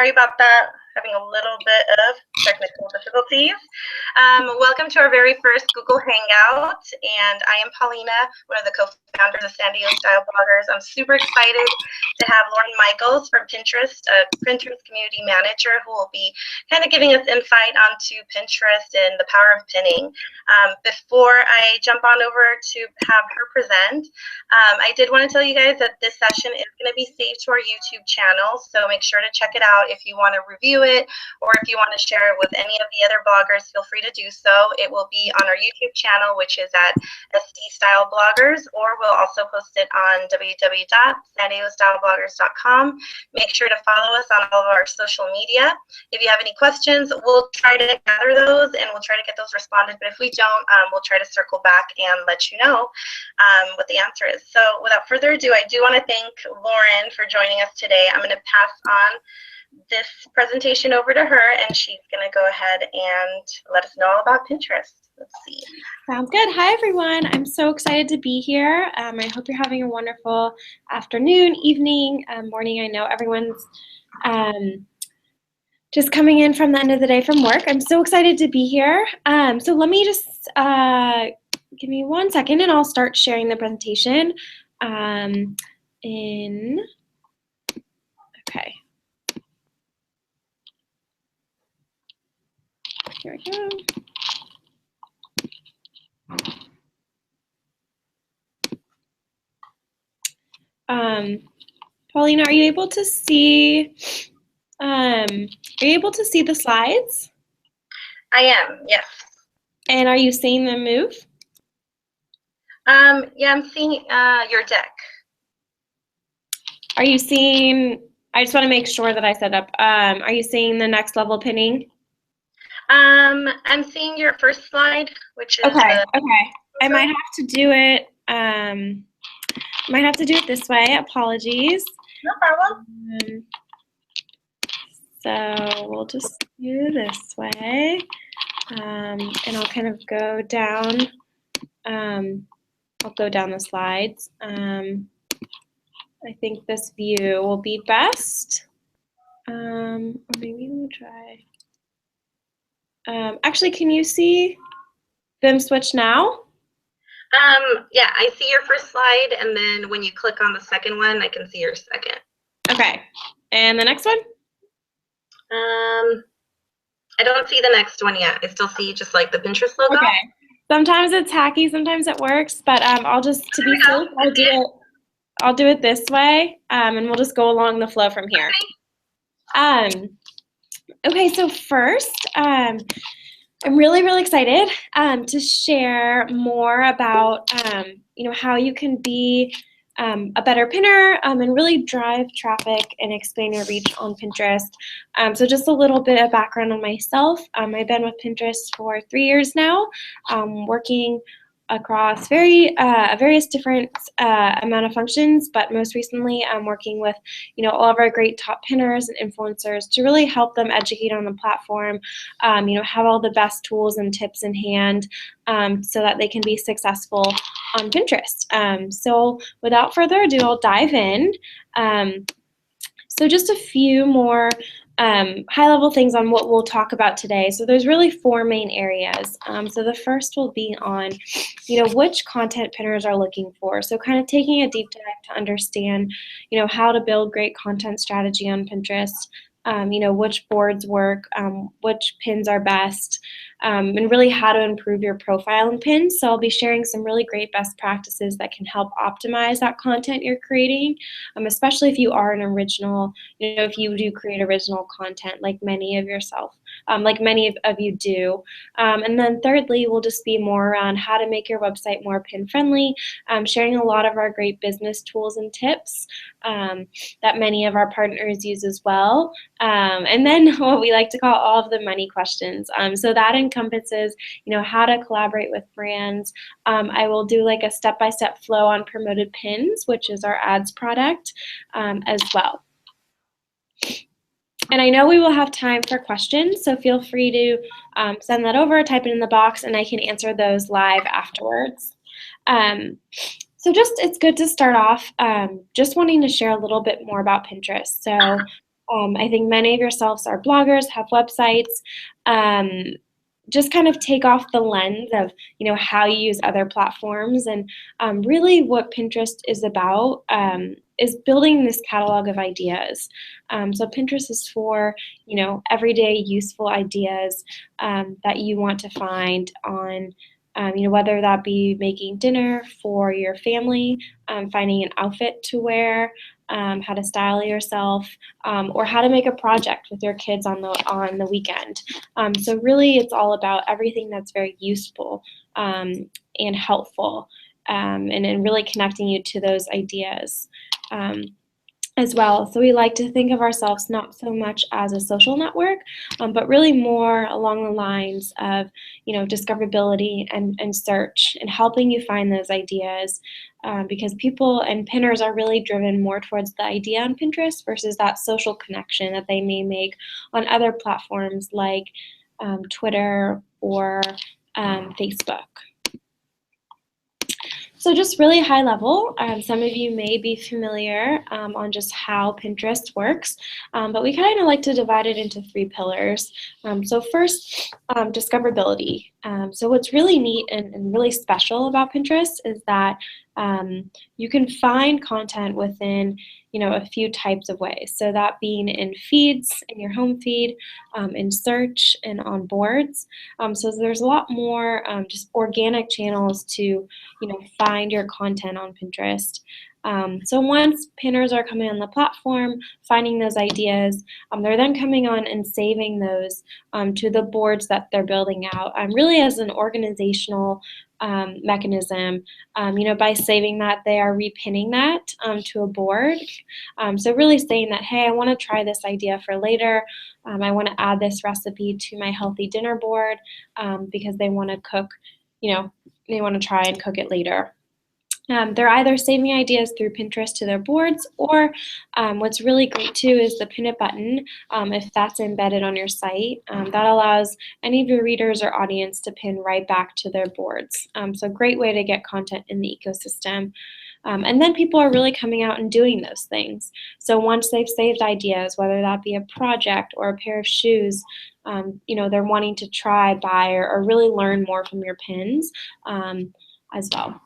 Sorry about that. Having a little bit of technical difficulties. Welcome to our very first Google Hangout, and I am Paulina, one of the co-founders of San Diego Style Bloggers. I'm super excited to have Lauren Michaels from Pinterest, a Pinterest community manager, who will be kind of giving us insight onto Pinterest and the power of pinning. Before I jump on over to have her present, I did want to tell you guys that this session is going to be saved to our YouTube channel, so make sure to check it out. If you want to review it, or if you want to share it with any of the other bloggers, feel free to do so. It will be on our YouTube channel, which is at SD Style Bloggers, or we'll also post it on www.sandiegostylebloggers.com. Make sure to follow us on all of our social media. If you have any questions, we'll try to gather those and we'll try to get those responded. But if we don't, we'll try to circle back and let you know what the answer is. So without further ado, I do want to thank Lauren for joining us today. I'm going to pass on this presentation over to her, and she's going to go ahead and let us know all about Pinterest. Let's see. Sounds good. Hi, everyone. I'm so excited to be here. I hope you're having a wonderful afternoon, evening, morning. I know everyone's just coming in from the end of the day from work. I'm so excited to be here. So let me just give me 1 second, and I'll start sharing the presentation. Okay. Here we go. Paulina, are you able to see? Are you able to see the slides? I am, yes. And are you seeing them move? Yeah, I'm seeing your deck. Are you seeing? I just want to make sure that I set up. Are you seeing the next level pinning? I'm seeing your first slide, which is okay. I might have to do it. Might have to do it this way. Apologies. No problem. So we'll just do this way, and I'll kind of go down. I'll go down the slides. I think this view will be best. Or maybe let me try. Actually, can you see them switch now? Yeah, I see your first slide, and then when you click on the second one, I can see your second. Okay, and the next one? I don't see the next one yet. I still see just like the Pinterest logo. Okay. Sometimes it's hacky, sometimes it works, but I'll just, to be safe, I'll do it this way, and we'll just go along the flow from here. Okay, so first, I'm really, really excited to share more about how you can be a better pinner and really drive traffic and expand your reach on Pinterest. So just a little bit of background on myself. I've been with Pinterest for 3 years now, working across various different amount of functions, but most recently I'm working with all of our great top pinners and influencers to really help them educate on the platform, have all the best tools and tips in hand so that they can be successful on Pinterest. So without further ado, I'll dive in. So just a few more high-level things on what we'll talk about today. So there's really 4 main areas. So the first will be on, which content pinners are looking for. So kind of taking a deep dive to understand, how to build great content strategy on Pinterest. Which boards work, which pins are best, and really how to improve your profile and pins. So I'll be sharing some really great best practices that can help optimize that content you're creating, especially if you are an original, if you do create original content like many of you do. And then thirdly, we'll just be more around how to make your website more pin friendly, sharing a lot of our great business tools and tips that many of our partners use as well. And then what we like to call all of the money questions. So that encompasses, how to collaborate with brands. I will do like a step-by-step flow on promoted pins, which is our ads product, as well. And I know we will have time for questions, so feel free to send that over, type it in the box, and I can answer those live afterwards. So it's good to start off just wanting to share a little bit more about Pinterest. So I think many of yourselves are bloggers, have websites. Just kind of take off the lens of how you use other platforms, and really what Pinterest is about is building this catalog of ideas. So Pinterest is for everyday useful ideas that you want to find on whether that be making dinner for your family, finding an outfit to wear, how to style yourself, or how to make a project with your kids on the weekend. So really, it's all about everything that's very useful and helpful, and really connecting you to those ideas. As well. So we like to think of ourselves not so much as a social network, but really more along the lines of, discoverability and search and helping you find those ideas, because people and pinners are really driven more towards the idea on Pinterest versus that social connection that they may make on other platforms like Twitter or Facebook. So just really high level, some of you may be familiar on just how Pinterest works, but we kind of like to divide it into 3 pillars. So first, discoverability. So what's really neat and really special about Pinterest is that you can find content within a few types of ways. So that being in feeds, in your home feed, in search, and on boards. So there's a lot more just organic channels to find your content on Pinterest. So once pinners are coming on the platform, finding those ideas, they're then coming on and saving those to the boards that they're building out, really as an organizational mechanism. By saving that, they are repinning that to a board. So really saying that, hey, I want to try this idea for later. I want to add this recipe to my healthy dinner board because they want to cook, they want to try and cook it later. They're either saving ideas through Pinterest to their boards, or what's really great too is the pin it button. If that's embedded on your site, that allows any of your readers or audience to pin right back to their boards. So great way to get content in the ecosystem. And then people are really coming out and doing those things. So once they've saved ideas, whether that be a project or a pair of shoes, they're wanting to try, buy, or really learn more from your pins as well.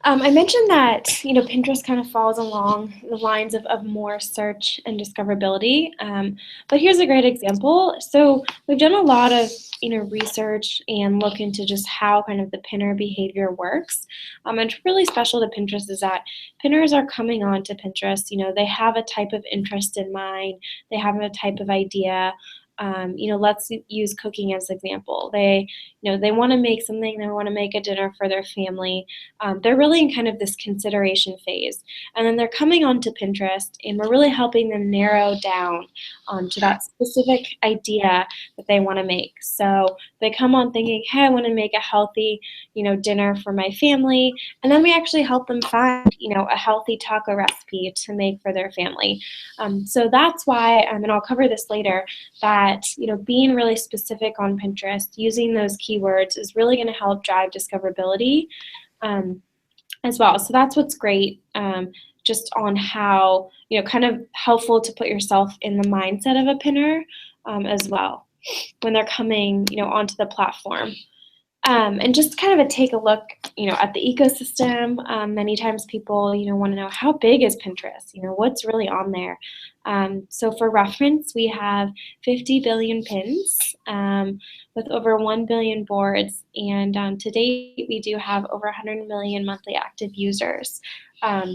I mentioned that Pinterest kind of falls along the lines of more search and discoverability, but here's a great example. So we've done a lot of research and look into just how kind of the pinner behavior works. And what's really special to Pinterest is that pinners are coming on to Pinterest. They have a type of interest in mind. They have a type of idea. Let's use cooking as an example. They want to make something. They want to make a dinner for their family. They're really in kind of this consideration phase, and then they're coming onto Pinterest, and we're really helping them narrow down to that specific idea that they want to make. So they come on thinking, hey, I want to make a healthy, dinner for my family, and then we actually help them find, a healthy taco recipe to make for their family. So that's why, and I'll cover this later, that being really specific on Pinterest, using those keywords is really going to help drive discoverability as well. So that's what's great, just on how kind of helpful to put yourself in the mindset of a pinner as well when they're coming onto the platform. And just kind of take a look, at the ecosystem. Many times people, want to know, how big is Pinterest? What's really on there? So for reference, we have 50 billion pins with over 1 billion boards, and to date, we do have over 100 million monthly active users.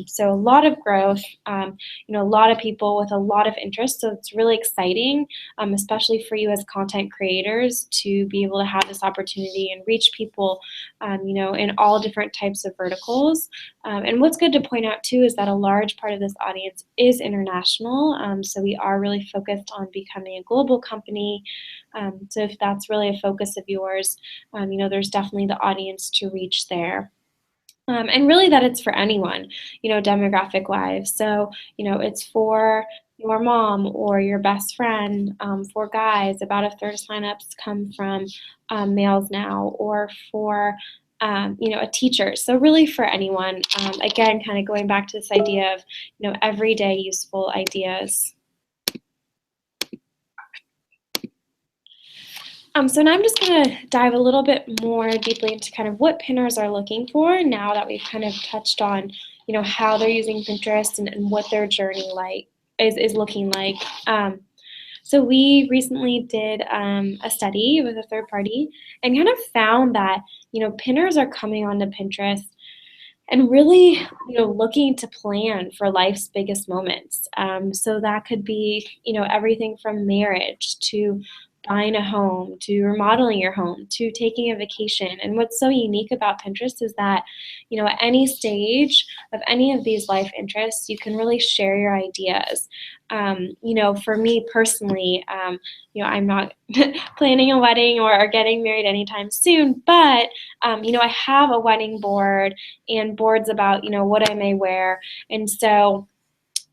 So a lot of growth, a lot of people with a lot of interest. So it's really exciting, especially for you as content creators, to be able to have this opportunity and reach people, in all different types of verticals. And what's good to point out too is that a large part of this audience is international. So we are really focused on becoming a global company. So if that's really a focus of yours, there's definitely the audience to reach there. And really that it's for anyone, demographic wise. So, it's for your mom or your best friend. For guys, about a third of signups come from males now, or for a teacher. So really for anyone, again, kind of going back to this idea of, everyday useful ideas. So now I'm just going to dive a little bit more deeply into kind of what pinners are looking for now that we've kind of touched on, how they're using Pinterest and what their journey is looking like. So we recently did a study with a third party and kind of found that, pinners are coming onto Pinterest and really, looking to plan for life's biggest moments. So that could be, everything from marriage to buying a home to remodeling your home to taking a vacation. And what's so unique about Pinterest is that, at any stage of any of these life interests, you can really share your ideas. For me personally, I'm not planning a wedding or getting married anytime soon, but, I have a wedding board and boards about, what I may wear. And so,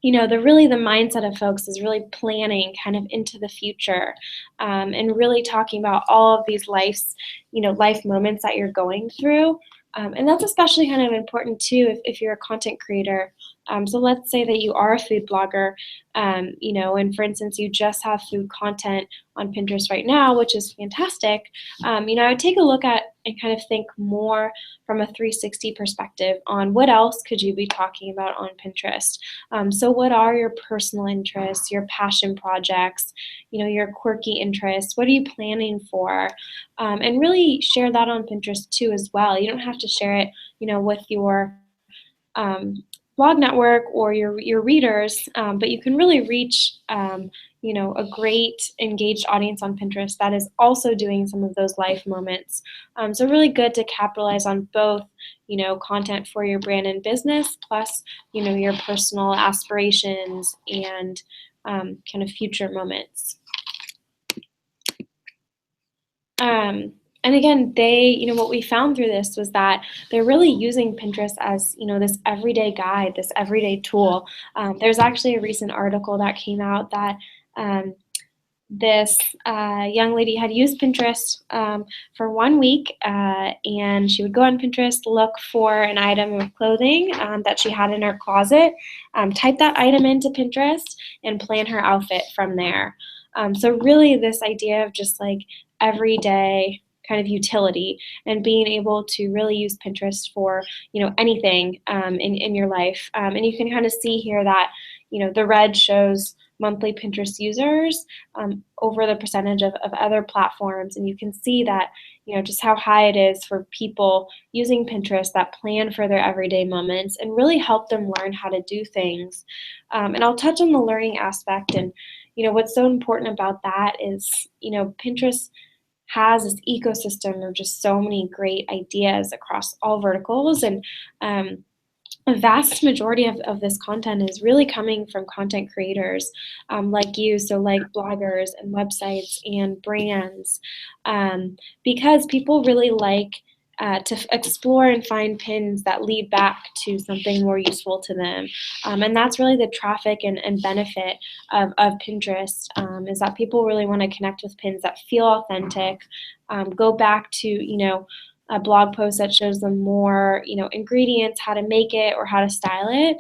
the mindset of folks is really planning kind of into the future, and really talking about all of these life moments that you're going through. And that's especially kind of important too if you're a content creator. So let's say that you are a food blogger, and for instance, you just have food content on Pinterest right now, which is fantastic. I would take a look at and kind of think more from a 360 perspective on what else could you be talking about on Pinterest. So what are your personal interests, your passion projects, your quirky interests? What are you planning for? And really share that on Pinterest too as well. You don't have to share it, with your blog network or your readers, but you can really reach a great engaged audience on Pinterest that is also doing some of those life moments. So really good to capitalize on both, content for your brand and business, plus, your personal aspirations and kind of future moments. And again, what we found through this was that they're really using Pinterest as, this everyday guide, this everyday tool. There's actually a recent article that came out that this young lady had used Pinterest for 1 week, and she would go on Pinterest, look for an item of clothing that she had in her closet, type that item into Pinterest, and plan her outfit from there. So really this idea of just like everyday kind of utility and being able to really use Pinterest for, anything in your life. And you can kind of see here that, the red shows monthly Pinterest users over the percentage of other platforms. And you can see that, just how high it is for people using Pinterest that plan for their everyday moments and really help them learn how to do things. And I'll touch on the learning aspect. And, what's so important about that is, Pinterest has this ecosystem of just so many great ideas across all verticals. And a vast majority of this content is really coming from content creators like you, so like bloggers and websites and brands, because people really like to explore and find pins that lead back to something more useful to them. And that's really the traffic and benefit of Pinterest, is that people really want to connect with pins that feel authentic, go back to, a blog post that shows them more, ingredients, how to make it or how to style it.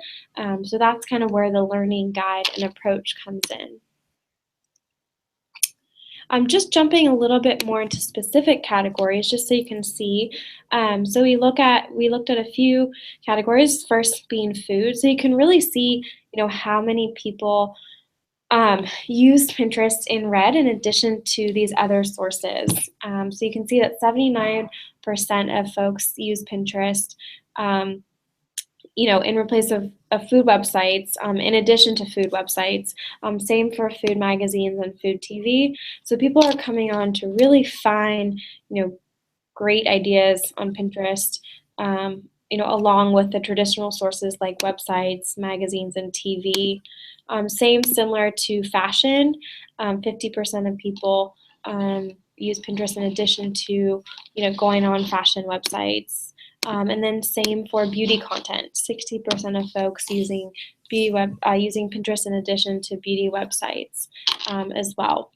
So that's kind of where the learning guide and approach comes in. I'm just jumping a little bit more into specific categories just so you can see. So we looked at a few categories, first being food. So you can really see, how many people use Pinterest in red in addition to these other sources. So you can see that 79% of folks use Pinterest, in replace of food websites, in addition to food websites. Same for food magazines and food TV. So people are coming on to really find, great ideas on Pinterest, along with the traditional sources like websites, magazines, and TV. Similar to fashion, 50% of people use Pinterest in addition to, going on fashion websites. And then same for beauty content, 60% of folks using Pinterest in addition to beauty websites as well.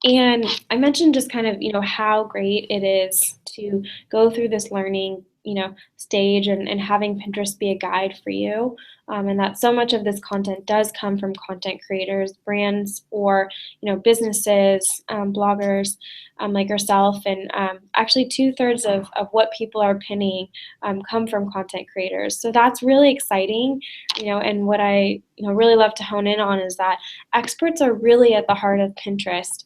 And I mentioned just kind of, how great it is to go through this learning, stage and having Pinterest be a guide for you. And that so much of this content does come from content creators, brands, or, businesses, bloggers like yourself. And actually 2/3 of what people are pinning come from content creators. So that's really exciting, and what I, really love to hone in on is that experts are really at the heart of Pinterest.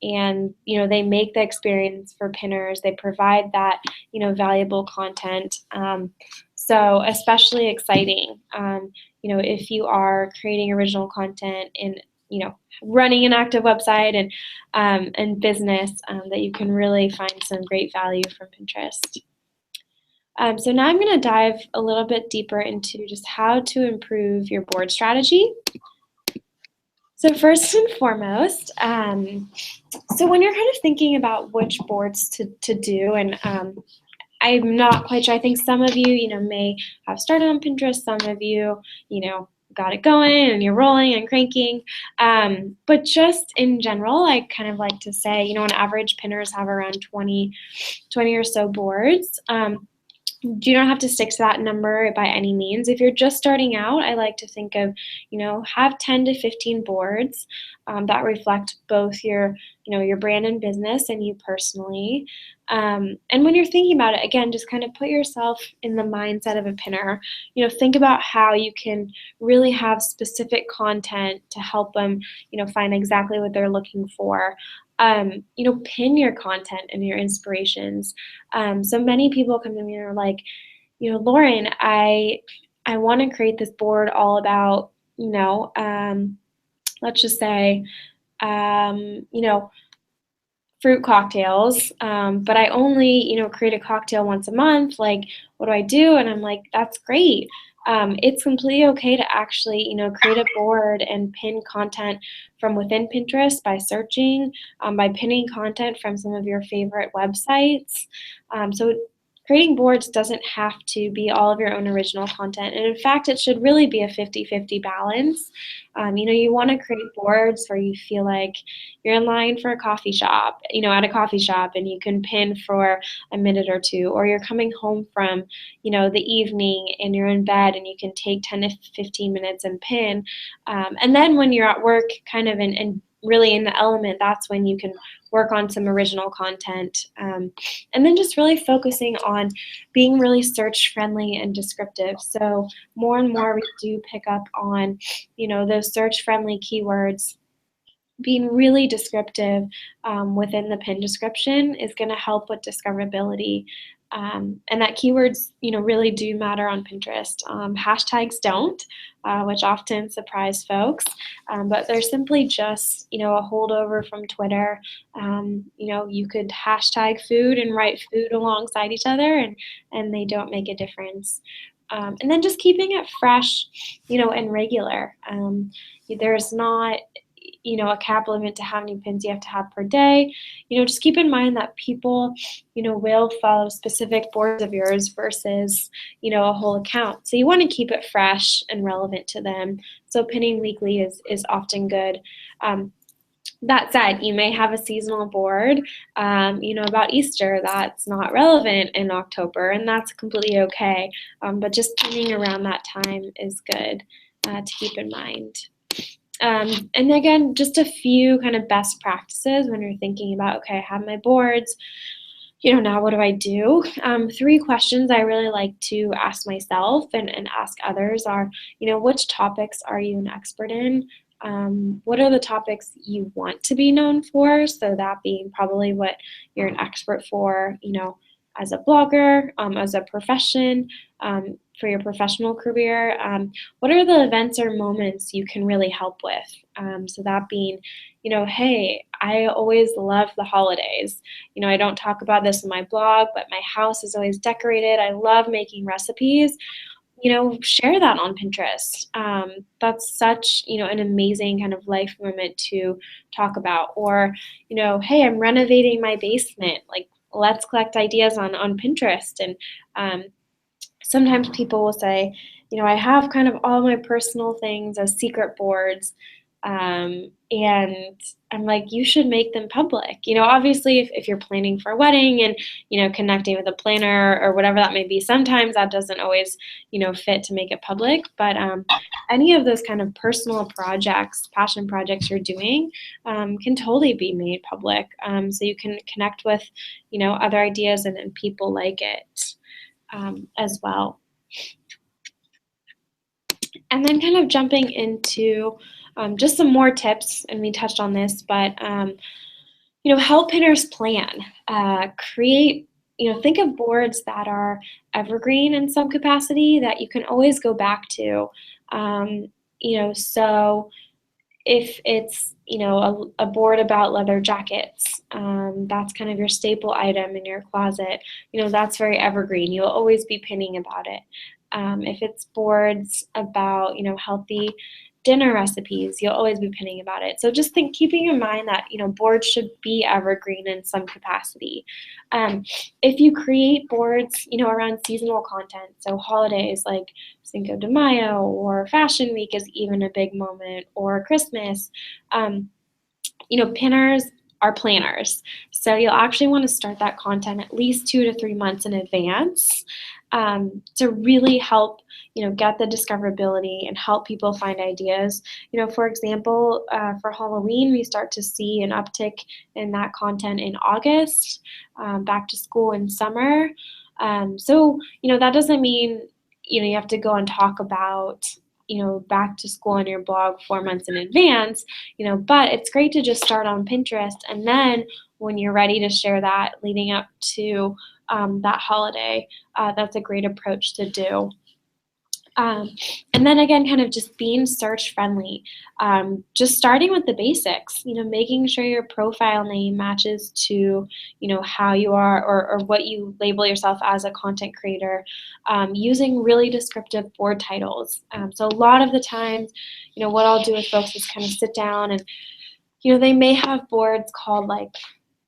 And they make the experience for pinners. They provide that valuable content. So especially exciting, if you are creating original content and running an active website and business, that you can really find some great value from Pinterest. So now I'm going to dive a little bit deeper into just how to improve your board strategy. So first and foremost, so when you're kind of thinking about which boards to do, and I'm not quite sure, I think some of you, may have started on Pinterest, some of you, got it going and you're rolling and cranking. But just in general, I kind of like to say, on average, pinners have around 20 or so boards. You don't have to stick to that number by any means. If you're just starting out, I like to think of, have 10 to 15 boards that reflect both your brand and business and you personally. And when you're thinking about it, again, just kind of put yourself in the mindset of a pinner. Think about how you can really have specific content to help them, find exactly what they're looking for. Pin your content and your inspirations. So many people come to me and are like, Lauren, I want to create this board all about, let's just say, fruit cocktails, but I only, create a cocktail once a month. Like, what do I do? And I'm like, that's great. It's completely okay to actually, create a board and pin content from within Pinterest by searching, by pinning content from some of your favorite websites. So creating boards doesn't have to be all of your own original content. And in fact, it should really be a 50-50 balance. You want to create boards where you feel like you're in line for a coffee shop, at a coffee shop, and you can pin for a minute or two, or you're coming home from, the evening and you're in bed and you can take 10 to 15 minutes and pin. And then when you're at work kind of in really in the element, that's when you can work on some original content. And then just really focusing on being really search friendly and descriptive. So more and more we do pick up on, those search friendly keywords. Being really descriptive within the pin description is going to help with discoverability. And that keywords, really do matter on Pinterest. Hashtags don't, which often surprise folks, but they're simply just, a holdover from Twitter. You could hashtag food and write food alongside each other, and they don't make a difference. And then just keeping it fresh, and regular. There's not a cap limit to how many pins you have to have per day. Just keep in mind that people, will follow specific boards of yours versus, a whole account. So you want to keep it fresh and relevant to them. So pinning weekly is often good. That said, you may have a seasonal board, about Easter that's not relevant in October, and that's completely okay. But just pinning around that time is good to keep in mind. And again, just a few kind of best practices when you're thinking about, okay, I have my boards, now what do I do? 3 questions I really like to ask myself and ask others are, which topics are you an expert in? What are the topics you want to be known for? So that being probably what you're an expert for, as a blogger, as a profession, for your professional career. What are the events or moments you can really help with? So that being, hey, I always love the holidays. I don't talk about this in my blog, but my house is always decorated. I love making recipes. Share that on Pinterest. That's such, an amazing kind of life moment to talk about. Or, hey, I'm renovating my basement. Like, let's collect ideas on Pinterest. And sometimes people will say, I have kind of all my personal things as secret boards. And I'm like, you should make them public. Obviously, if you're planning for a wedding and, connecting with a planner or whatever that may be, sometimes that doesn't always, fit to make it public. But any of those kind of personal projects, passion projects you're doing can totally be made public. So you can connect with, other ideas and people like it as well. And then kind of jumping into just some more tips, and we touched on this, but help pinners plan. Create, think of boards that are evergreen in some capacity that you can always go back to. So if it's a board about leather jackets, that's kind of your staple item in your closet. That's very evergreen. You'll always be pinning about it. If it's boards about healthy dinner recipes, you'll always be pinning about it. So just keeping in mind that boards should be evergreen in some capacity. If you create boards around seasonal content, so holidays like Cinco de Mayo or Fashion Week is even a big moment, or Christmas, pinners are planners. So you'll actually want to start that content at least 2 to 3 months in advance to really help get the discoverability and help people find ideas. For example, for Halloween, we start to see an uptick in that content in August, back to school in summer. So that doesn't mean you have to go and talk about back to school on your blog 4 months in advance, but it's great to just start on Pinterest, and then when you're ready to share that leading up to that holiday, that's a great approach to do. And then again, kind of just being search friendly, just starting with the basics, making sure your profile name matches to, how you are or what you label yourself as a content creator, using really descriptive board titles. So a lot of the times, what I'll do with folks is kind of sit down and, they may have boards called like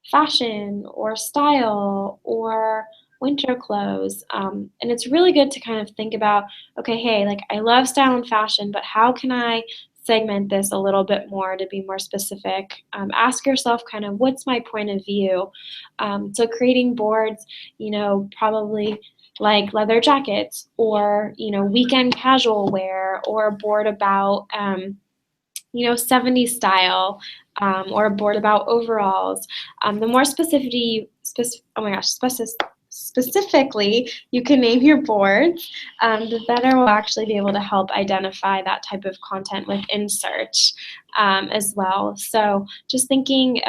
fashion or style or winter clothes. And it's really good to kind of think about, okay, hey, like I love style and fashion, but how can I segment this a little bit more to be more specific? Ask yourself kind of what's my point of view? So creating boards, probably like leather jackets or, weekend casual wear, or a board about, 70s style, or a board about overalls. The more specifically you can name your boards, the better we'll actually be able to help identify that type of content within search as well. So just thinking,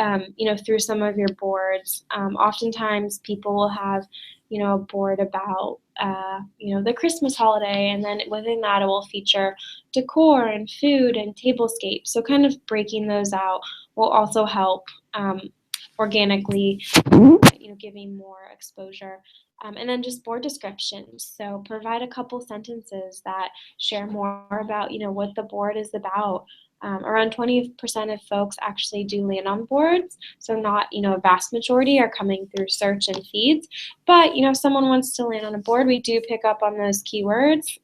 through some of your boards, oftentimes people will have, a board about, the Christmas holiday, and then within that it will feature decor and food and tablescapes. So kind of breaking those out will also help organically, giving more exposure. And then just board descriptions. So provide a couple sentences that share more about, what the board is about. Around 20% of folks actually do land on boards, so not, a vast majority are coming through search and feeds. But, if someone wants to land on a board, we do pick up on those keywords.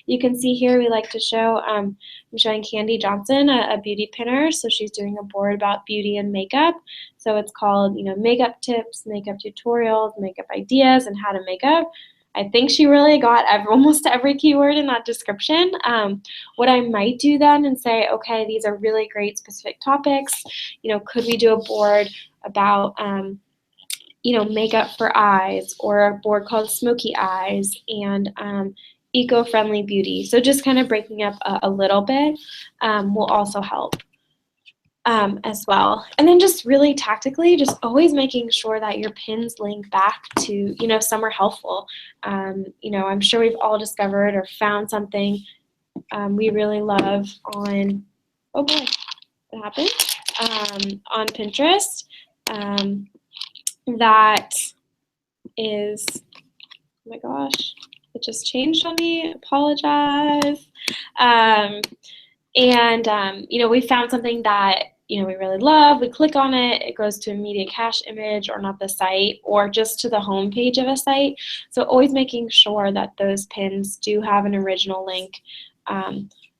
You can see here we like to show, I'm showing Candy Johnson, a beauty pinner. So she's doing a board about beauty and makeup. So it's called, makeup tips, makeup tutorials, makeup ideas, and how to make up. I think she really got almost every keyword in that description. What I might do then and say, okay, these are really great specific topics. Could we do a board about, makeup for eyes, or a board called Smoky Eyes, and eco-friendly beauty. So just kind of breaking up a little bit will also help. As well. And then just really tactically, just always making sure that your pins link back to, somewhere helpful. I'm sure we've all discovered or found something we really love on, oh boy, what happened? On Pinterest that is, oh my gosh, it just changed on me, apologize. We found something that, we really love, we click on it, it goes to a media cache image or not the site, or just to the home page of a site. So always making sure that those pins do have an original link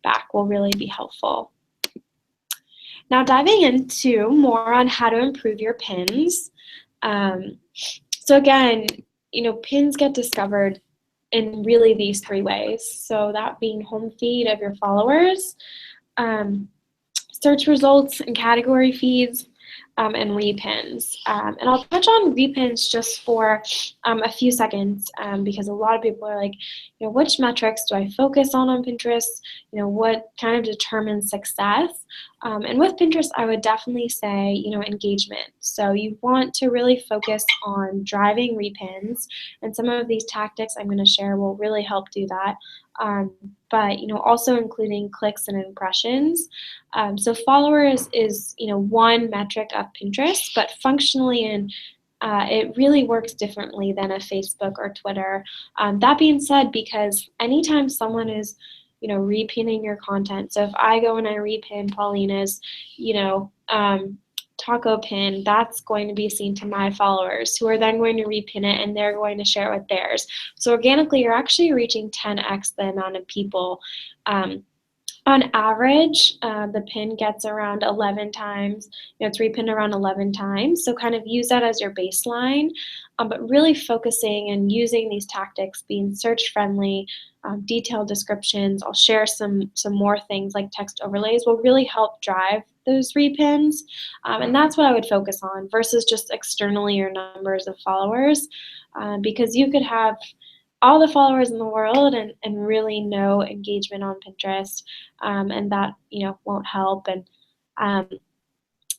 back will really be helpful. Now diving into more on how to improve your pins. So again, pins get discovered in really these 3 ways. So that being home feed of your followers, search results and category feeds, and repins. And I'll touch on repins just for a few seconds because a lot of people are like, which metrics do I focus on Pinterest? What kind of determines success? And with Pinterest, I would definitely say, engagement. So you want to really focus on driving repins, and some of these tactics I'm going to share will really help do that. But also including clicks and impressions. So followers is one metric of Pinterest, but functionally and it really works differently than a Facebook or Twitter. That being said, because anytime someone is repinning your content, so if I go and I repin Paulina's taco pin, that's going to be seen to my followers, who are then going to repin it and they're going to share it with theirs. So organically, you're actually reaching 10x the amount of people. On average, the pin gets around 11 times, it's repinned around 11 times. So kind of use that as your baseline, but really focusing and using these tactics, being search friendly, detailed descriptions. I'll share some more things like text overlays will really help drive those repins. And that's what I would focus on versus just externally your numbers of followers, because you could have all the followers in the world and really no engagement on Pinterest, and that won't help. And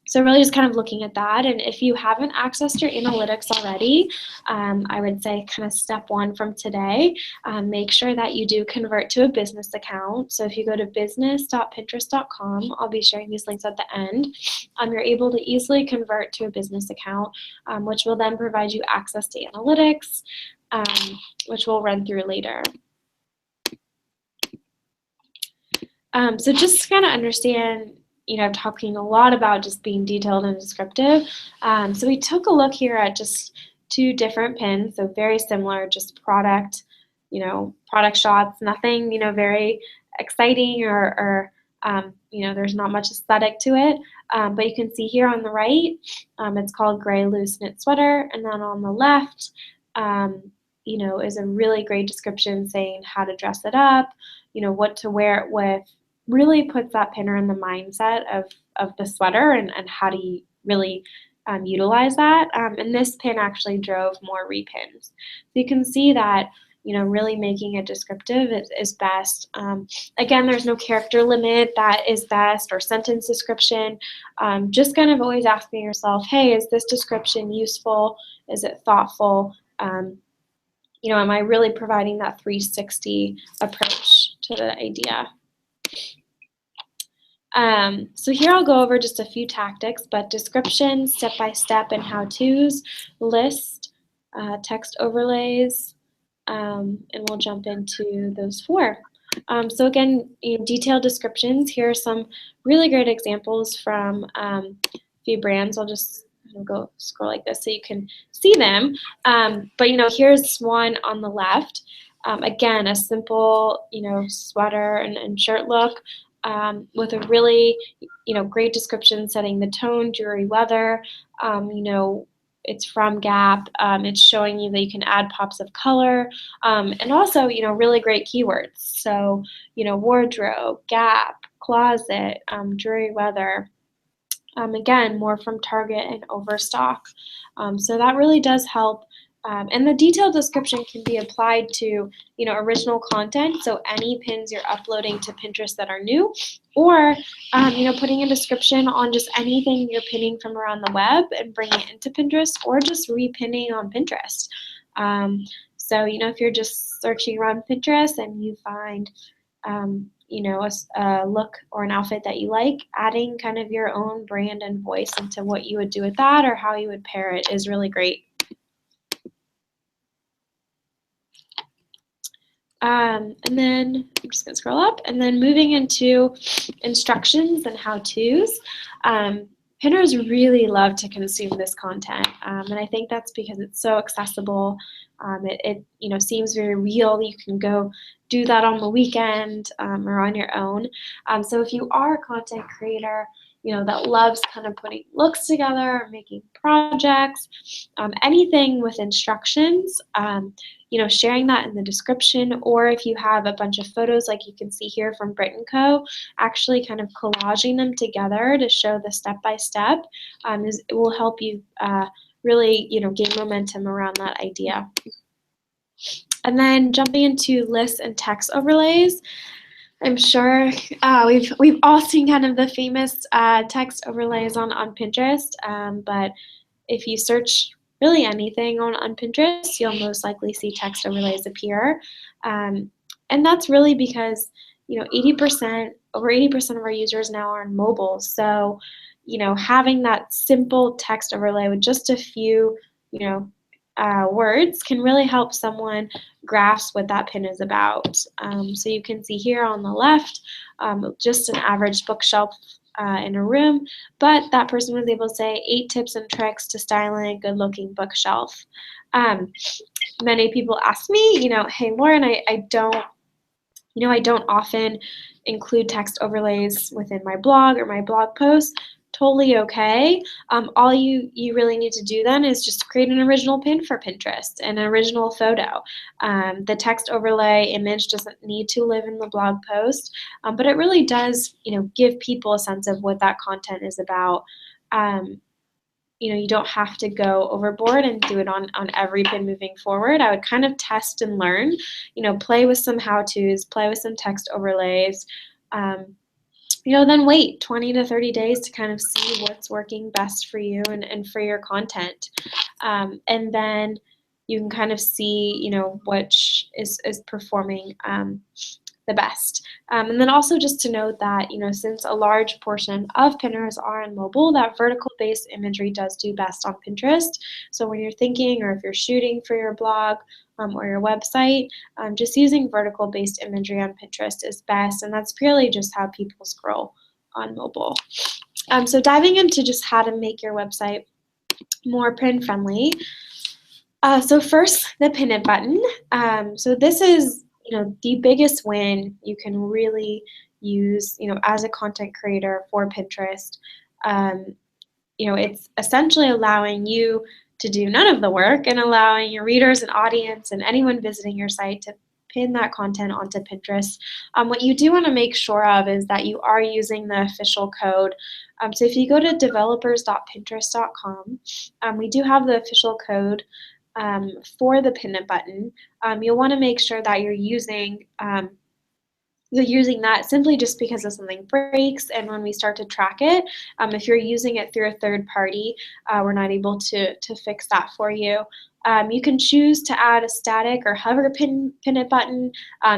so really just kind of looking at that. And if you haven't accessed your analytics already, I would say kind of step 1 from today, make sure that you do convert to a business account. So if you go to business.pinterest.com, I'll be sharing these links at the end, you're able to easily convert to a business account, which will then provide you access to analytics, which we'll run through later. So just to kind of understand, I'm talking a lot about just being detailed and descriptive. So we took a look here at just 2 different pins, so very similar, just product, product shots, nothing, very exciting or there's not much aesthetic to it. But you can see here on the right, it's called Gray Loose Knit Sweater, and then on the left, is a really great description saying how to dress it up, what to wear it with. Really puts that pinner in the mindset of the sweater and how to really utilize that. And this pin actually drove more repins. So you can see that really making it descriptive is best. Again, there's no character limit that is best or sentence description. Just kind of always asking yourself, hey, is this description useful? Is it thoughtful? Am I really providing that 360 approach to the idea? So here I'll go over just a few tactics, but description, step-by-step, and how-tos, list, text overlays, and we'll jump into those 4. So again, detailed descriptions. Here are some really great examples from a few brands. I'll just go scroll like this so you can see them. But here's one on the left. Again, a simple sweater and shirt look, with a really great description setting the tone, dreary weather. It's from Gap. It's showing you that you can add pops of color, and also really great keywords. So wardrobe, Gap, closet, dreary weather. Again, more from Target and Overstock. So that really does help. And the detailed description can be applied to, original content. So any pins you're uploading to Pinterest that are new, or, putting a description on just anything you're pinning from around the web and bringing it into Pinterest, or just repinning on Pinterest. So, if you're just searching around Pinterest and you find, a look or an outfit that you like, adding kind of your own brand and voice into what you would do with that or how you would pair it is really great. And then I'm just going to scroll up, and then moving into instructions and how-tos. Pinners really love to consume this content, and I think that's because it's so accessible. It seems very real. You can go do that on the weekend or on your own. So if you are a content creator, that loves kind of putting looks together or making projects, anything with instructions, sharing that in the description, or if you have a bunch of photos like you can see here from Brit & Co, actually kind of collaging them together to show the step-by-step it will help you really, gain momentum around that idea. And then jumping into lists and text overlays. I'm sure we've all seen kind of the famous text overlays on Pinterest, but if you search really anything on Pinterest, you'll most likely see text overlays appear. And that's really because, 80%, over 80% of our users now are on mobile. So, having that simple text overlay with just a few, words can really help someone grasp what that pin is about. So you can see here on the left, just an average bookshelf in a room, but that person was able to say 8 tips and tricks to styling a good-looking bookshelf. Many people ask me, hey Lauren, I don't often include text overlays within my blog or my blog posts. Totally okay. All you really need to do then is just create an original pin for Pinterest, an original photo. The text overlay image doesn't need to live in the blog post, but it really does, give people a sense of what that content is about. You don't have to go overboard and do it on every pin moving forward. I would kind of test and learn, play with some how-tos, play with some text overlays, then wait 20 to 30 days to kind of see what's working best for you and for your content. And then you can kind of see, which is performing the best. And then also just to note that, since a large portion of pinners are on mobile, that vertical-based imagery does do best on Pinterest. So when you're thinking or if you're shooting for your blog or your website, just using vertical-based imagery on Pinterest is best, and that's purely just how people scroll on mobile. So diving into just how to make your website more pin-friendly. So first, the pin it button. So this is the biggest win you can really use, as a content creator for Pinterest. It's essentially allowing you to do none of the work and allowing your readers and audience and anyone visiting your site to pin that content onto Pinterest. What you do want to make sure of is that you are using the official code. So if you go to developers.pinterest.com, we do have the official code for the pin it button. You'll want to make sure that you're using that simply just because if something breaks and when we start to track it, if you're using it through a third party, we're not able to fix that for you. You can choose to add a static or hover pin it button.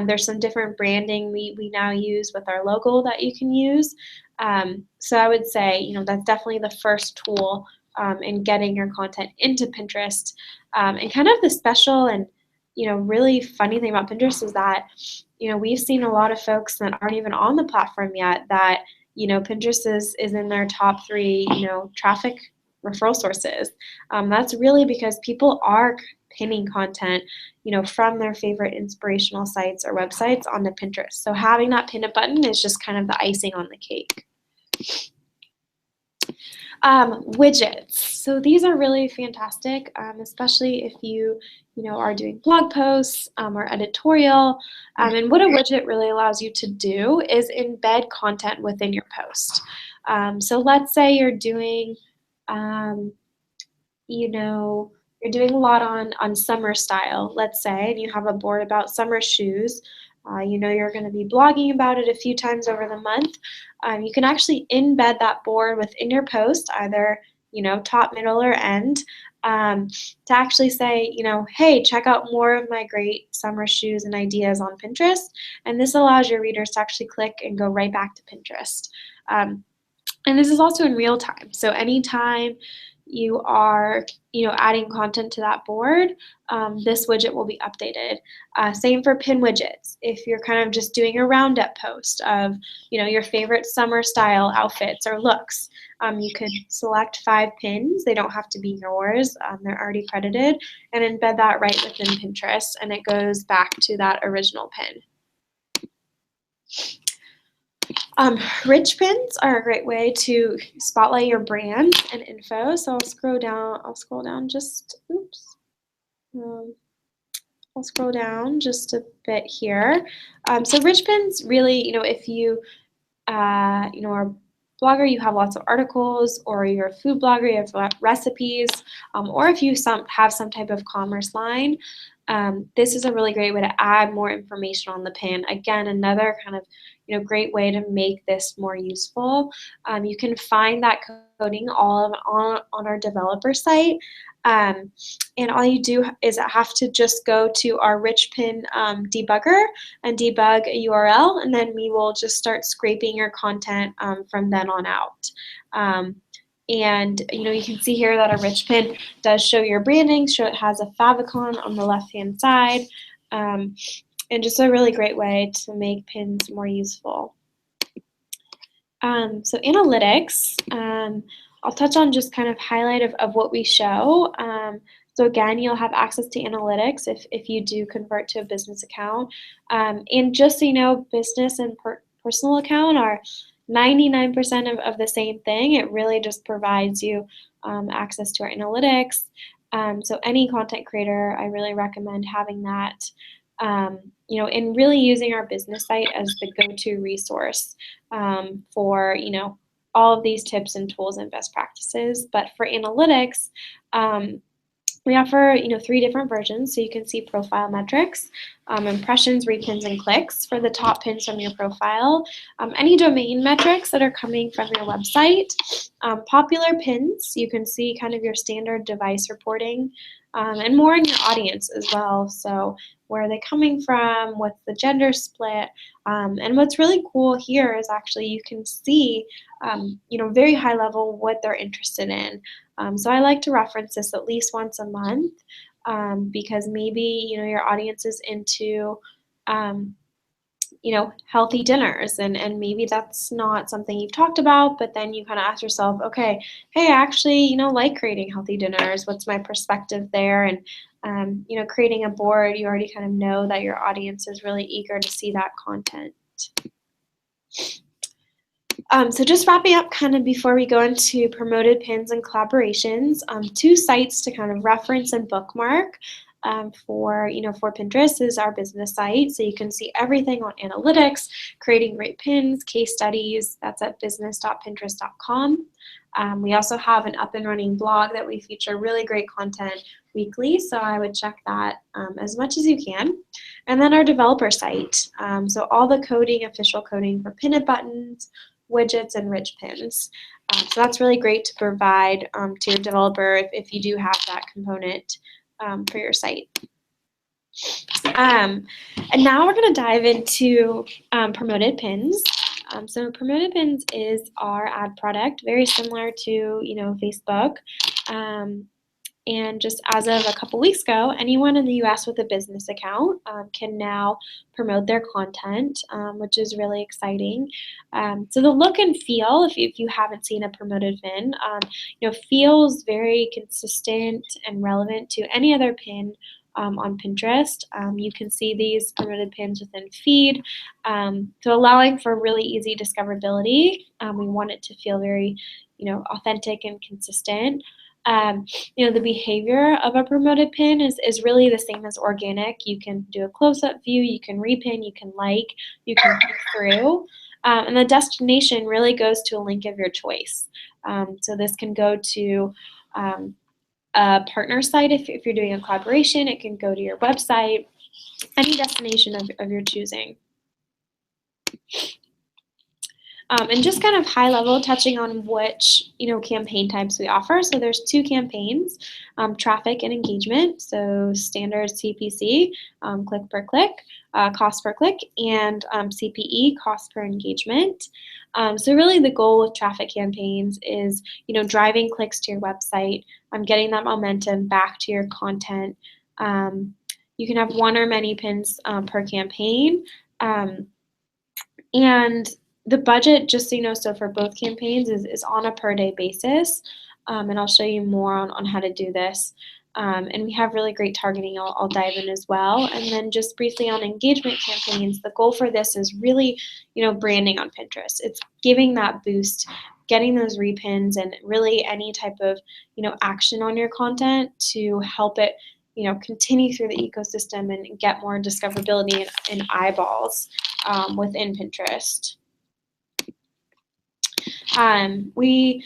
There's some different branding we now use with our logo that you can use. So I would say, that's definitely the first tool in getting your content into Pinterest. And kind of the special and, really funny thing about Pinterest is that, we've seen a lot of folks that aren't even on the platform yet that, Pinterest is in their top 3, traffic referral sources. That's really because people are pinning content, from their favorite inspirational sites or websites onto Pinterest. So having that pin it button is just kind of the icing on the cake. Widgets. So these are really fantastic, especially if you are doing blog posts or editorial. And what a widget really allows you to do is embed content within your post. So let's say you're doing, you're doing a lot on summer style, let's say, and you have a board about summer shoes. You're going to be blogging about it a few times over the month. You can actually embed that board within your post, either top, middle, or end, to actually say, hey, check out more of my great summer shoes and ideas on Pinterest. And this allows your readers to actually click and go right back to Pinterest. And this is also in real time. So anytime you are, adding content to that board, this widget will be updated. Same for pin widgets. If you're kind of just doing a roundup post of, your favorite summer style outfits or looks, you could select 5 pins. They don't have to be yours. They're already credited, and embed that right within Pinterest, and it goes back to that original pin. Rich pins are a great way to spotlight your brand and info. So I'll scroll down just, oops. I'll scroll down just a bit here. So rich pins really, if you, are a blogger, you have lots of articles, or you're a food blogger, you have recipes, or if you have some type of commerce line, this is a really great way to add more information on the pin. Again, another kind of great way to make this more useful. You can find that coding all on our developer site. And all you do is have to just go to our rich pin debugger and debug a URL, and then we will just start scraping your content from then on out. And you can see here that a rich pin does show your branding. It has a favicon on the left-hand side, and just a really great way to make pins more useful. So analytics, I'll touch on just kind of highlight of what we show. So again, you'll have access to analytics if you do convert to a business account. And just so you know, business and personal account are 99% of the same thing. It really just provides you access to our analytics. So any content creator, I really recommend having that. And really using our business site as the go-to resource for all of these tips and tools and best practices. But for analytics, we offer 3 different versions, so you can see profile metrics, impressions, repins, and clicks for the top pins from your profile, any domain metrics that are coming from your website, popular pins, you can see kind of your standard device reporting, and more in your audience as well. So where are they coming from? What's the gender split? And what's really cool here is actually you can see, very high level what they're interested in. So I like to reference this at least once a month because maybe, your audience is into, healthy dinners and maybe that's not something you've talked about, but then you kind of ask yourself, okay, hey, I actually, like creating healthy dinners. What's my perspective there? And, creating a board, you already kind of know that your audience is really eager to see that content. So just wrapping up kind of before we go into promoted pins and collaborations, 2 sites to kind of reference and bookmark for Pinterest is our business site. So you can see everything on analytics, creating great pins, case studies. That's at business.pinterest.com. We also have an up and running blog that we feature really great content weekly, so I would check that as much as you can. And then our developer site. So all the coding, official coding for pinned buttons, widgets, and rich pins. So that's really great to provide to your developer if you do have that component for your site. And now we're going to dive into promoted pins. So promoted pins is our ad product, very similar to Facebook. And just as of a couple weeks ago, anyone in the US with a business account can now promote their content, which is really exciting. So the look and feel, if you haven't seen a promoted pin, feels very consistent and relevant to any other pin on Pinterest. You can see these promoted pins within feed. So allowing for really easy discoverability, we want it to feel very authentic and consistent. The behavior of a promoted pin is really the same as organic. You can do a close-up view, you can repin, you can like, you can click through. And the destination really goes to a link of your choice. So this can go to a partner site if you're doing a collaboration. It can go to your website, any destination of your choosing. And just kind of high level touching on which campaign types we offer. So there's 2 campaigns, traffic and engagement. So standard CPC, click per click, cost per click, and CPE, cost per engagement. So really the goal with traffic campaigns is driving clicks to your website, getting that momentum back to your content. You can have 1 or many pins per campaign. And the budget, just so you know, so for both campaigns is on a per day basis. And I'll show you more on how to do this. And we have really great targeting I'll dive in as well. And then just briefly on engagement campaigns, the goal for this is really, branding on Pinterest. It's giving that boost, getting those repins, and really any type of, action on your content to help it, continue through the ecosystem and get more discoverability and eyeballs within Pinterest. We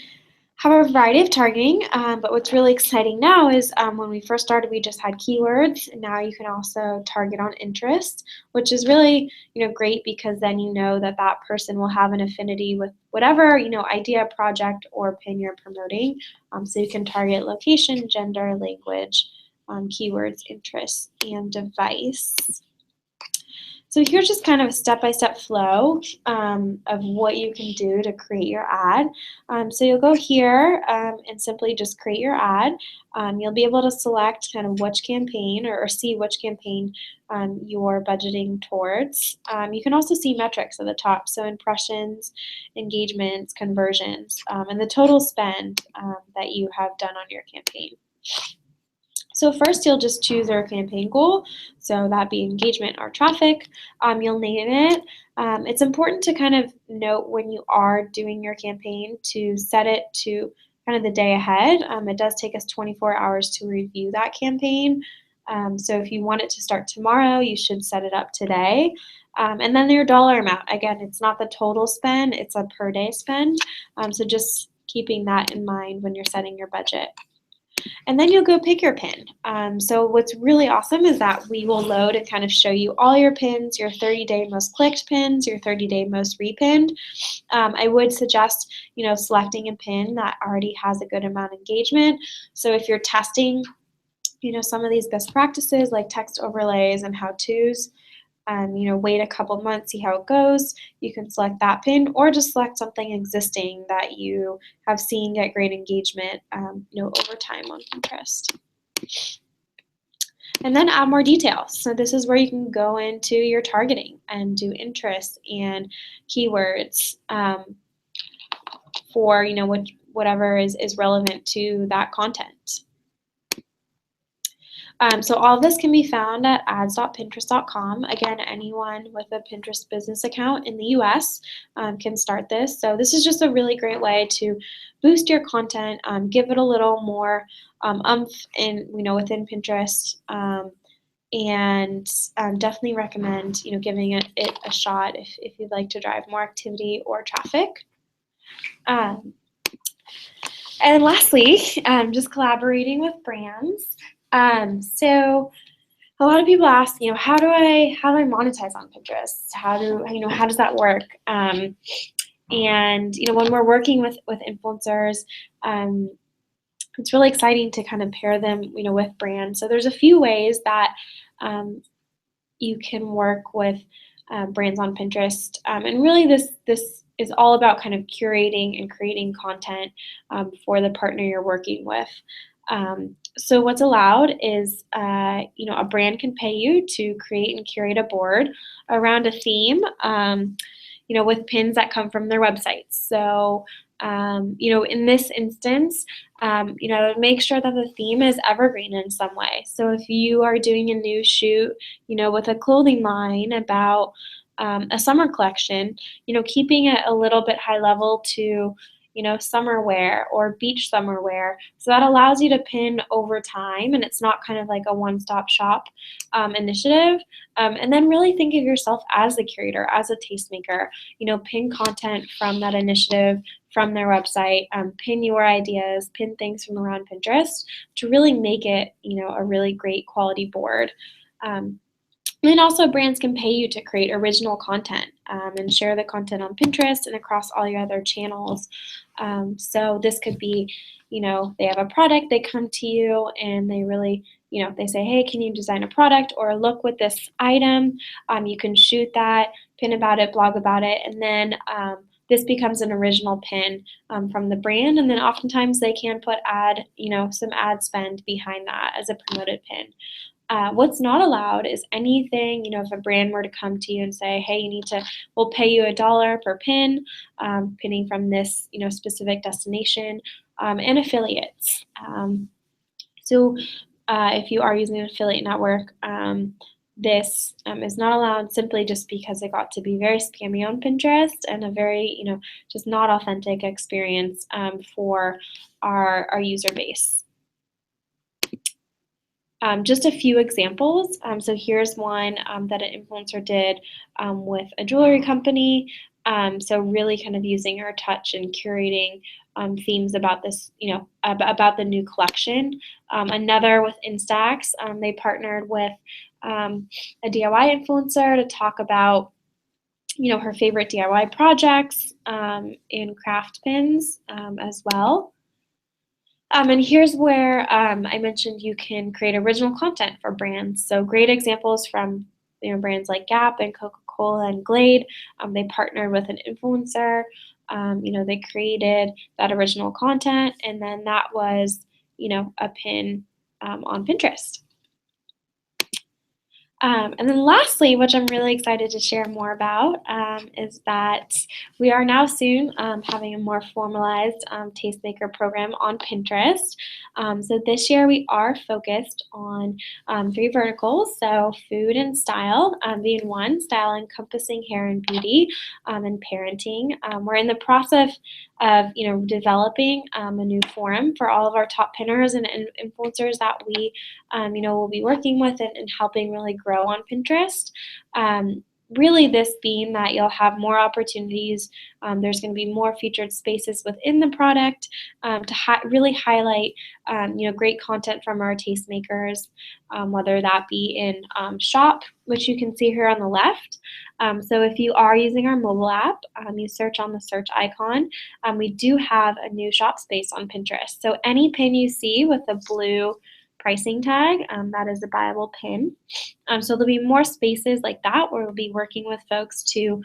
have a variety of targeting, but what's really exciting now is when we first started, we just had keywords, and now you can also target on interest, which is really, great, because then you know that that person will have an affinity with whatever, idea, project, or pin you're promoting. So you can target location, gender, language, keywords, interests, and device. So here's just kind of a step-by-step flow of what you can do to create your ad. So you'll go here and simply just create your ad. You'll be able to select kind of which campaign or see which campaign you're budgeting towards. You can also see metrics at the top, so impressions, engagements, conversions, and the total spend that you have done on your campaign. So first, you'll just choose your campaign goal, so that be engagement or traffic. You'll name it. It's important to kind of note when you are doing your campaign to set it to kind of the day ahead. It does take us 24 hours to review that campaign. So if you want it to start tomorrow, you should set it up today. And then your dollar amount. Again, it's not the total spend, it's a per day spend. So just keeping that in mind when you're setting your budget. And then you'll go pick your pin. So what's really awesome is that we will load and kind of show you all your pins, your 30-day most clicked pins, your 30-day most repinned. I would suggest, selecting a pin that already has a good amount of engagement. So if you're testing, some of these best practices like text overlays and how-tos, wait a couple months, see how it goes. You can select that pin or just select something existing that you have seen get great engagement, over time on Pinterest. And then add more details. So this is where you can go into your targeting and do interests and keywords for, whatever is relevant to that content. So all of this can be found at ads.pinterest.com. Again, anyone with a Pinterest business account in the US can start this. So this is just a really great way to boost your content, give it a little more oomph within Pinterest, and definitely recommend giving it a shot if you'd like to drive more activity or traffic. And lastly, just collaborating with brands. So a lot of people ask, how do I monetize on Pinterest? How does that work? And when we're working with influencers, it's really exciting to kind of pair them, with brands. So there's a few ways that you can work with brands on Pinterest, and really this is all about kind of curating and creating content for the partner you're working with. So what's allowed is, a brand can pay you to create and curate a board around a theme, with pins that come from their websites. So, in this instance, make sure that the theme is evergreen in some way. So if you are doing a new shoot, with a clothing line about a summer collection, keeping it a little bit high level to summer wear or beach summer wear. So that allows you to pin over time, and it's not kind of like a one-stop shop initiative. And then really think of yourself as the curator, as a tastemaker. Pin content from that initiative, from their website, pin your ideas, pin things from around Pinterest to really make it, a really great quality board. And then also brands can pay you to create original content and share the content on Pinterest and across all your other channels. So this could be, they have a product, they come to you and they really, they say, hey, can you design a product or look with this item? You can shoot that, pin about it, blog about it, and then this becomes an original pin from the brand. And then oftentimes they can put some ad spend behind that as a promoted pin. What's not allowed is anything, if a brand were to come to you and say, hey, we'll pay you $1 per pin, pinning from this, specific destination, and affiliates. So if you are using an affiliate network, this is not allowed simply just because it got to be very spammy on Pinterest and a very, just not authentic experience for our user base. Just a few examples. So here's one that an influencer did with a jewelry company. So really kind of using our touch and curating themes about this, about the new collection. Another with Instax, they partnered with a DIY influencer to talk about, her favorite DIY projects in craft pins as well. And here's where I mentioned you can create original content for brands. So great examples from brands like Gap and Coca-Cola and Glade. They partnered with an influencer. They created that original content, and then that was a pin on Pinterest. And then lastly, which I'm really excited to share more about, is that we are now soon having a more formalized tastemaker program on Pinterest. So this year we are focused on 3 verticals, so food and style being one, style encompassing hair and beauty, and parenting. We're in the process of developing a new forum for all of our top pinners and influencers that we we'll be working with and helping really grow on Pinterest. Really this being that you'll have more opportunities. There's going to be more featured spaces within the product to really highlight great content from our tastemakers, whether that be in shop, which you can see here on the left. So if you are using our mobile app, you search on the search icon, we do have a new shop space on Pinterest. So any pin you see with a blue pricing tag, that is a buyable pin. So there'll be more spaces like that where we'll be working with folks to,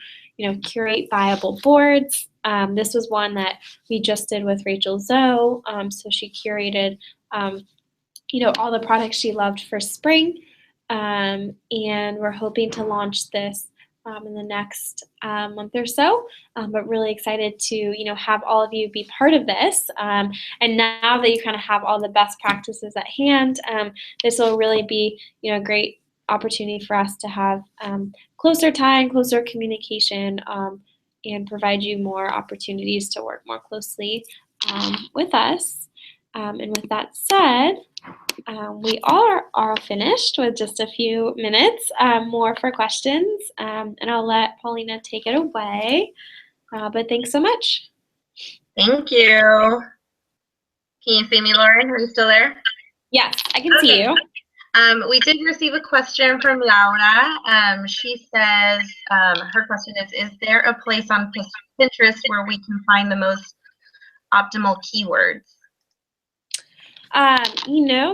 curate buyable boards. This was one that we just did with Rachel Zoe. So she curated, all the products she loved for spring. And we're hoping to launch this in the next month or so, but really excited to have all of you be part of this. And now that you kind of have all the best practices at hand, this will really be a great opportunity for us to have closer time, closer communication, and provide you more opportunities to work more closely with us. And with that said, we are finished with just a few minutes more for questions, and I'll let Paulina take it away. But thanks so much. Thank you. Can you see me, Lauren? Are you still there? Yes, I can see you. We did receive a question from Laura. She says, her question is there a place on Pinterest where we can find the most optimal keywords?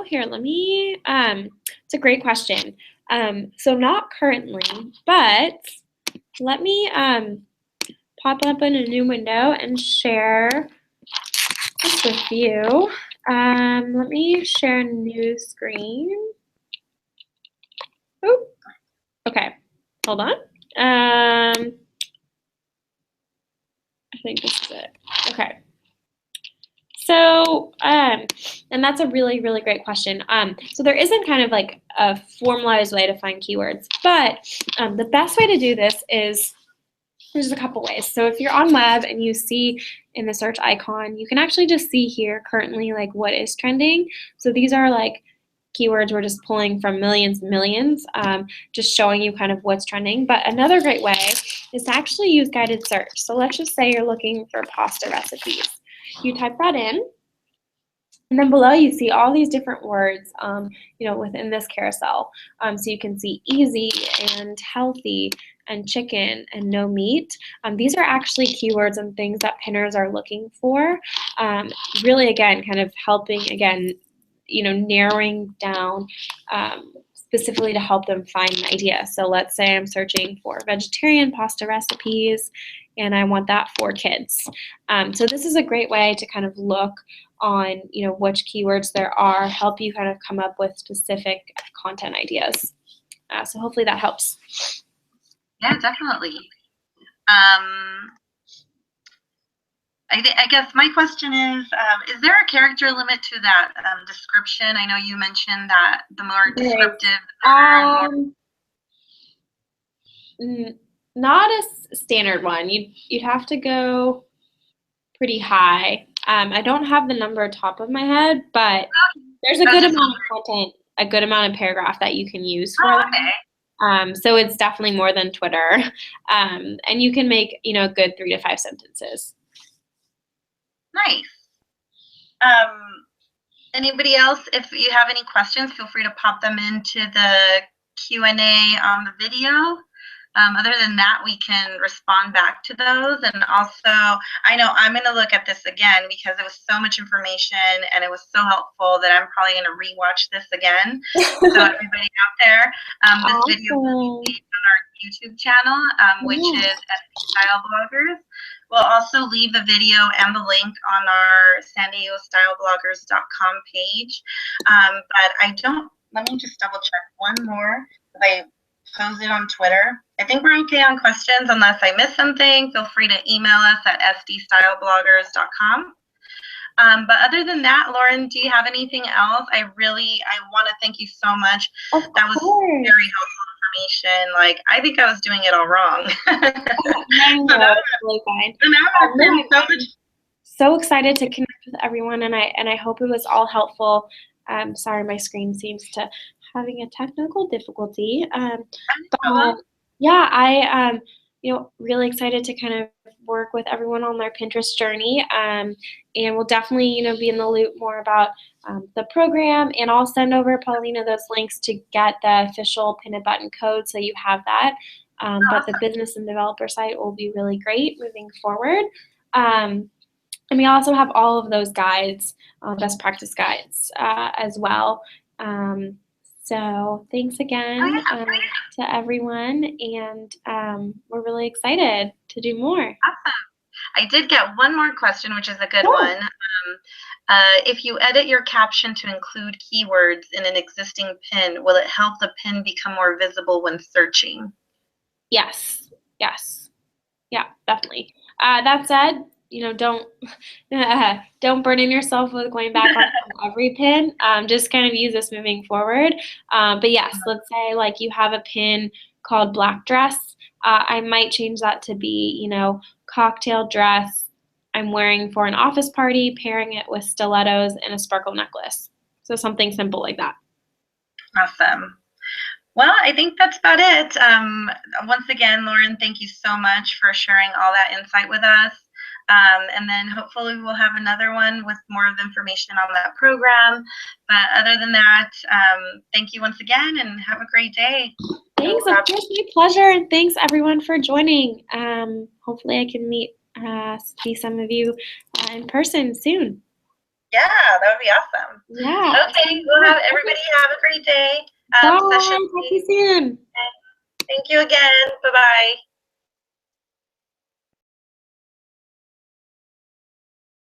Here, let me, it's a great question. So not currently, but let me pop up in a new window and share this with you. Let me share a new screen. Oh, okay, hold on. I think this is it. Okay. So, and that's a really, really great question. So there isn't kind of like a formalized way to find keywords, but the best way to do this is, there's a couple ways. So if you're on web and you see in the search icon, you can actually just see here currently like what is trending. So these are like keywords we're just pulling from millions and millions, just showing you kind of what's trending. But another great way is to actually use guided search. So let's just say you're looking for pasta recipes. You type that in, and then below you see all these different words, within this carousel. So you can see easy and healthy and chicken and no meat. These are actually keywords and things that pinners are looking for. Really, again, kind of helping, again, narrowing down specifically to help them find an idea. So let's say I'm searching for vegetarian pasta recipes and I want that for kids. So this is a great way to kind of look on, which keywords there are, help you kind of come up with specific content ideas. So hopefully that helps. Yeah, definitely. I guess my question is there a character limit to that description? I know you mentioned that the more descriptive, the better, and more. Not a standard one. You'd have to go pretty high. I don't have the number top of my head, but there's a good amount of content, a good amount of paragraph that you can use for that. So it's definitely more than Twitter. And you can make, a good 3 to 5 sentences. Nice. Anybody else, if you have any questions, feel free to pop them into the Q&A on the video. Other than that, we can respond back to those. And also, I know I'm going to look at this again because it was so much information and it was so helpful that I'm probably going to rewatch this again. So everybody out there, this video will be on our YouTube channel, which is SD Style Bloggers. We'll also leave the video and the link on our SanDiegoStyleBloggers.com page. But let me just double check one more. I post it on Twitter. I think we're okay on questions unless I miss something. Feel free to email us at sdstylebloggers.com. But other than that, Lauren, do you have anything else? I want to thank you so much. That was very helpful information. Like, I think I was doing it all wrong. So that's really fine. I'm so excited to connect with everyone, and I hope it was all helpful. Sorry, my screen seems to having a technical difficulty. But yeah, I really excited to kind of work with everyone on their Pinterest journey. And we'll definitely, be in the loop more about the program, and I'll send over Paulina those links to get the official Pin a Button code so you have that. But the business and developer site will be really great moving forward. And we also have all of those guides, best practice guides as well. So thanks again to everyone, and we're really excited to do more. Awesome. I did get one more question, which is a good one. If you edit your caption to include keywords in an existing pin, will it help the pin become more visible when searching? Yes. Yeah, definitely. That said, don't burden yourself with going back on every pin. Just kind of use this moving forward. But yes, let's say like you have a pin called black dress. I might change that to be, cocktail dress I'm wearing for an office party, pairing it with stilettos and a sparkle necklace. So something simple like that. Awesome. Well, I think that's about it. Once again, Lauren, thank you so much for sharing all that insight with us. And then hopefully we'll have another one with more of the information on that program. But other than that, thank you once again and have a great day. Thanks. Of course, my pleasure. And thanks everyone for joining. Hopefully I can see some of you in person soon. Yeah, that would be awesome. Yeah. Okay, everybody have a great day. Bye. Talk to you soon. Thank you again. Bye-bye.